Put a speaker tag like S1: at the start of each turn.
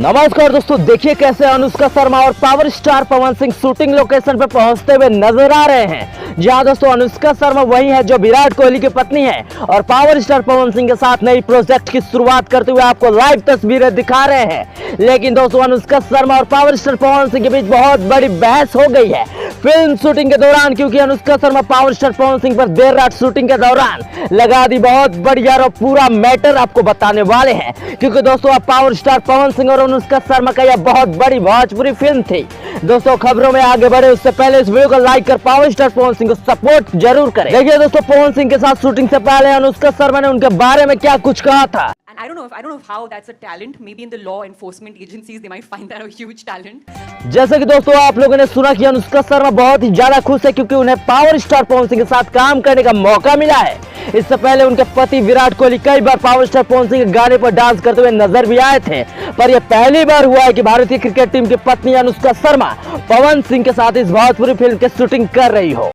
S1: नमस्कार दोस्तों, देखिए कैसे अनुष्का शर्मा और power star Pawan Singh shooting location पर पहुंचते हुए नजर आ रहे हैं। जहां दोस्तों अनुष्का शर्मा वही है जो विराट कोहली की पत्नी है और पावर स्टार पवन सिंह के साथ नई प्रोजेक्ट की शुरुआत करते हुए आपको लाइव तस्वीरें दिखा रहे हैं। लेकिन दोस्तों अनुष्का शर्मा और पावर स्टार पवन सिंह के बीच बहुत बड़ी बहस हो गई है फिल्म शूटिंग के दौरान, क्योंकि अनुष्का शर्मा पावर स्टार पवन सिंह पर देर रात शूटिंग के दौरान लगा दी बहुत बढ़िया और पूरा मैटर आपको बताने वाले हैं। क्योंकि दोस्तों अब पावर स्टार पवन सिंह और अनुष्का शर्मा का यह बहुत बड़ी भोजपुरी फिल्म थी। दोस्तों खबरों में आगे बढ़े उससे पहले इस वीडियो को लाइक कर पावर स्टार पवन सिंह को सपोर्ट जरूर करें। देखिए दोस्तों पवन सिंह के साथ शूटिंग से पहले अनुष्का शर्मा ने उनके बारे में क्या कुछ कहा था।
S2: And I don't know how that's a talent. Maybe in the law enforcement agencies they might find that a huge talent.
S1: जैसे कि दोस्तों आप लोगों ने सुना कि अनुष्का शर्मा बहुत ही ज्यादा खुश है क्योंकि उन्हें पावर स्टार पवन सिंह के साथ काम करने का मौका मिला है। इससे पहले उनके पति विराट कोहली कई बार पावर स्टार पवन सिंह के गाने पर डांस करते हुए नजर भी आए थे, पर यह पहली बार हुआ है कि भारतीय क्रिकेट टीम की पत्नी अनुष्का शर्मा पवन सिंह के साथ इस भोजपुरी फिल्म की शूटिंग कर रही हो।